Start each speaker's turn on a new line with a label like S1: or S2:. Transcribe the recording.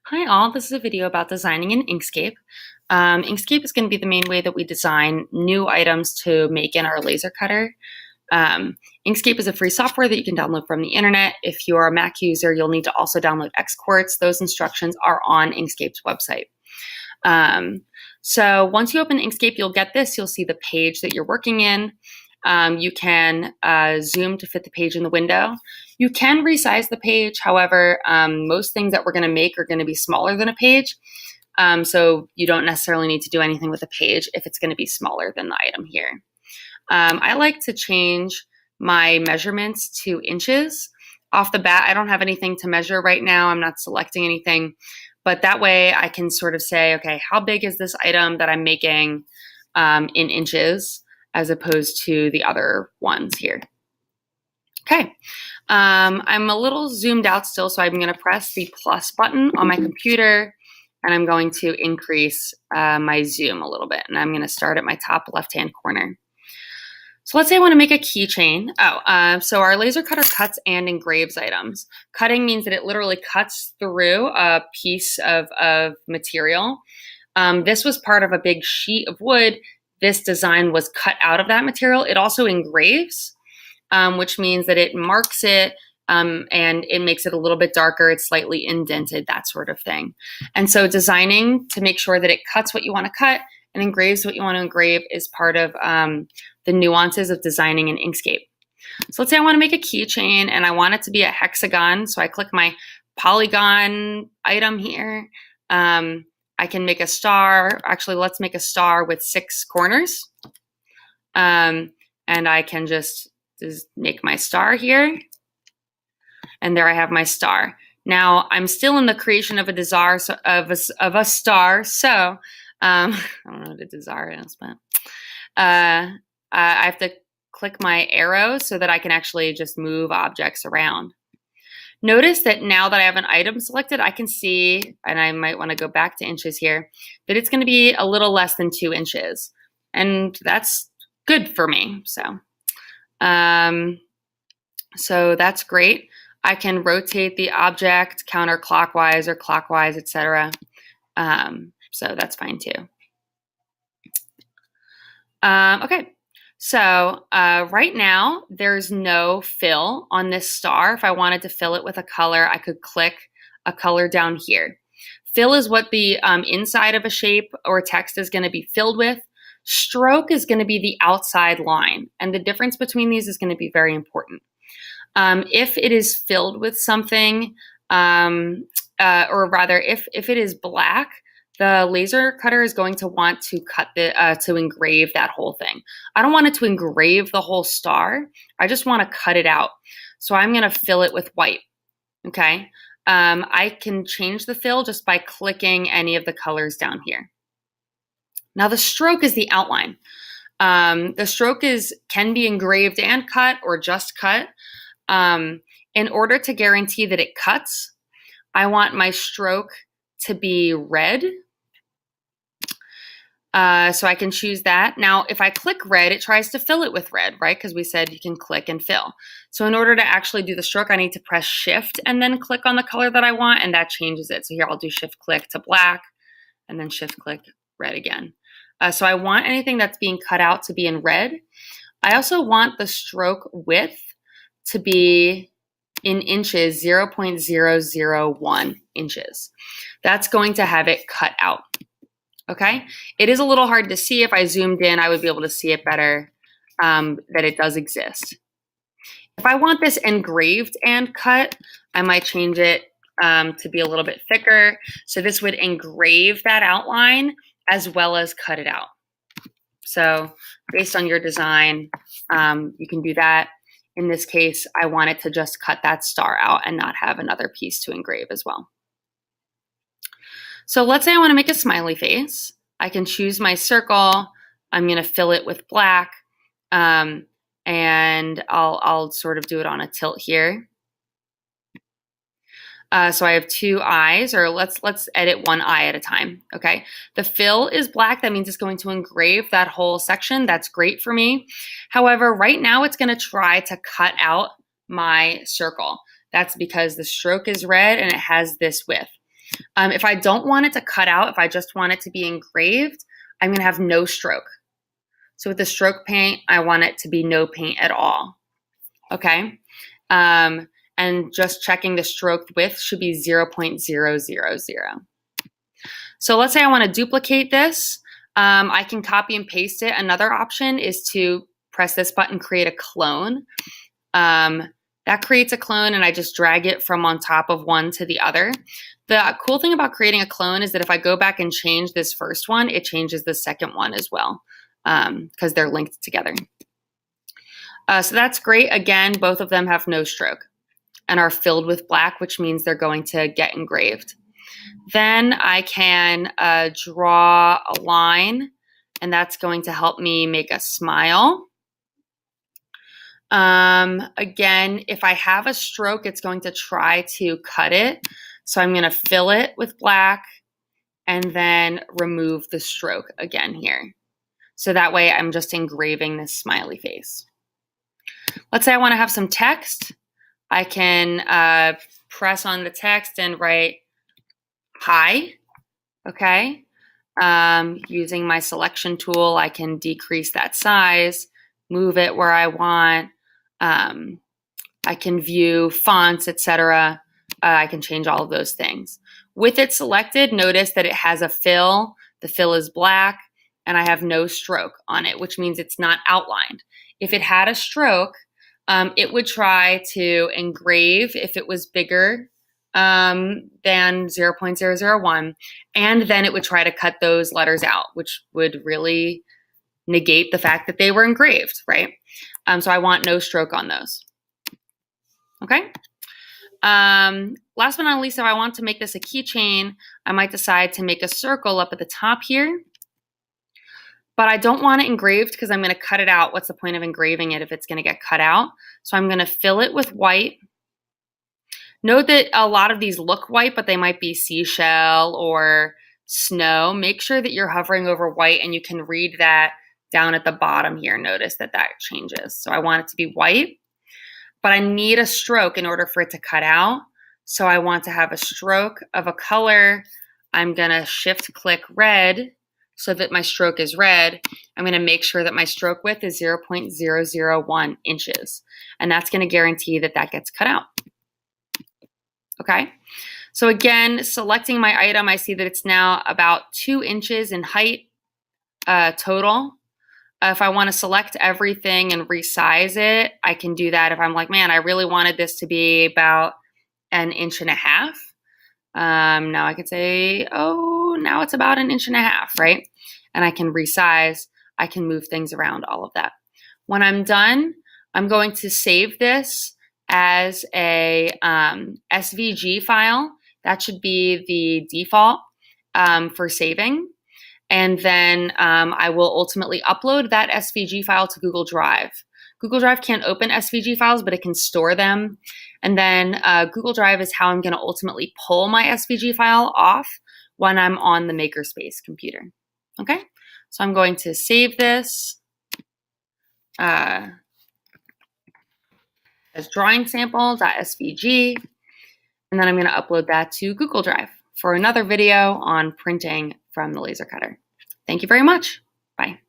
S1: Hi all, this is a video about designing in Inkscape. Inkscape is going to be the main way that we design new items to make in our laser cutter. Um, Inkscape is a free software that you can download from the internet. If you're a Mac user, you'll need to also download Xports. Those instructions are on Inkscape's website. So once you open Inkscape, you'll get this. You'll see the page that you're working in. You can zoom to fit the page in the window. You can resize the page. However, most things that we're going to make are going to be smaller than a page. So you don't necessarily need to do anything with a page if it's going to be smaller than the item here. I like to change my measurements to inches. Off the bat, I don't have anything to measure right now. I'm not selecting anything. But that way I can sort of say, okay, how big is this item that I'm making in inches as opposed to the other ones here. Okay, I'm a little zoomed out still, so I'm gonna press the plus button on my computer and I'm going to increase my zoom a little bit. And I'm gonna start at my top left-hand corner. So let's say I want to make a keychain. So our laser cutter cuts and engraves items. Cutting means that it literally cuts through a piece of material. This was part of a big sheet of wood. This design was cut out of that material. It also engraves, which means that it marks it and it makes it a little bit darker. It's slightly indented, that sort of thing. And so designing to make sure that it cuts what you want to cut and engraves what you want to engrave is part of the nuances of designing in Inkscape. So let's say I want to make a keychain and I want it to be a hexagon. So I click my polygon item here. I can make a star. Actually, let's make a star with 6 corners. And I can just make my star here. And there I have my star. Now I'm still in the creation of a star. So I don't know what a desire is, but I have to click my arrow so that I can actually just move objects around. Notice that now that I have an item selected, I can see, and I might want to go back to inches here, that it's going to be a little less than 2 inches. And that's good for me. So that's great. I can rotate the object counterclockwise or clockwise, etc. So that's fine too. Okay. So right now, there's no fill on this star. If I wanted to fill it with a color, I could click a color down here. Fill is what the inside of a shape or text is going to be filled with. Stroke is going to be the outside line. And the difference between these is going to be very important. If it is filled with something, or rather, if it is black, the laser cutter is going to want to to engrave that whole thing. I don't want it to engrave the whole star. I just want to cut it out. So I'm going to fill it with white. Okay. I can change the fill just by clicking any of the colors down here. Now the stroke is the outline. The stroke can be engraved and cut or just cut. In order to guarantee that it cuts, I want my stroke to be red. So I can choose that. Now, if I click red, it tries to fill it with red, right? Because we said you can click and fill. So in order to actually do the stroke, I need to press shift and then click on the color that I want, and that changes it. So here I'll do shift click to black and then shift click red again. So I want anything that's being cut out to be in red. I also want the stroke width to be in inches, 0.001 inches. That's going to have it cut out. Okay, it is a little hard to see. If I zoomed in, I would be able to see it better, that it does exist. If I want this engraved and cut, I might change it to be a little bit thicker. So this would engrave that outline as well as cut it out. So based on your design, you can do that. In this case, I want it to just cut that star out and not have another piece to engrave as well. So let's say I want to make a smiley face. I can choose my circle. I'm going to fill it with black, and I'll sort of do it on a tilt here. So I have 2 eyes, or let's edit 1 eye at a time. Okay. The fill is black. That means it's going to engrave that whole section. That's great for me. However, right now it's going to try to cut out my circle. That's because the stroke is red and it has this width. If I don't want it to cut out, if I just want it to be engraved, I'm going to have no stroke. So with the stroke paint, I want it to be no paint at all. Okay. And just checking the stroke width should be 0.000. So let's say I want to duplicate this. I can copy and paste it. Another option is to press this button, create a clone. That creates a clone, and I just drag it from on top of one to the other. The cool thing about creating a clone is that if I go back and change this first one, it changes the second one as well, because they're linked together. So that's great. Again, both of them have no stroke and are filled with black, which means they're going to get engraved. Then I can draw a line, and that's going to help me make a smile. Again, if I have a stroke, it's going to try to cut it. So I'm going to fill it with black and then remove the stroke again here. So that way I'm just engraving this smiley face. Let's say I want to have some text. I can press on the text and write hi. Okay. Using my selection tool, I can decrease that size, move it where I want. I can view fonts, etc. I can change all of those things. With it selected, notice that it has a fill. The fill is black, and I have no stroke on it, which means it's not outlined. If it had a stroke, it would try to engrave if it was bigger than 0.001, and then it would try to cut those letters out, which would really negate the fact that they were engraved, right? So I want no stroke on those. Okay. Last but not least, if I want to make this a keychain, I might decide to make a circle up at the top here. But I don't want it engraved because I'm going to cut it out. What's the point of engraving it if it's going to get cut out? So I'm going to fill it with white. Note that a lot of these look white, but they might be seashell or snow. Make sure that you're hovering over white, and you can read that down at the bottom here. Notice that that changes. So I want it to be white, but I need a stroke in order for it to cut out. So I want to have a stroke of a color. I'm going to shift click red so that my stroke is red. I'm going to make sure that my stroke width is 0.001 inches. And that's going to guarantee that that gets cut out. Okay. So again, selecting my item, I see that it's now about 2 inches in height total. If I want to select everything and resize it, I can do that. If I'm like, man, I really wanted this to be about 1.5 inches. Now I could say, oh, now it's about 1.5 inches, right? And I can resize. I can move things around, all of that. When I'm done, I'm going to save this as a SVG file. That should be the default for saving. And then I will ultimately upload that SVG file to Google Drive. Google Drive can't open SVG files, but it can store them. And then Google Drive is how I'm going to ultimately pull my SVG file off when I'm on the Makerspace computer. Okay, so I'm going to save this as drawingsample.svg, and then I'm going to upload that to Google Drive for another video on printing from the laser cutter. Thank you very much. Bye.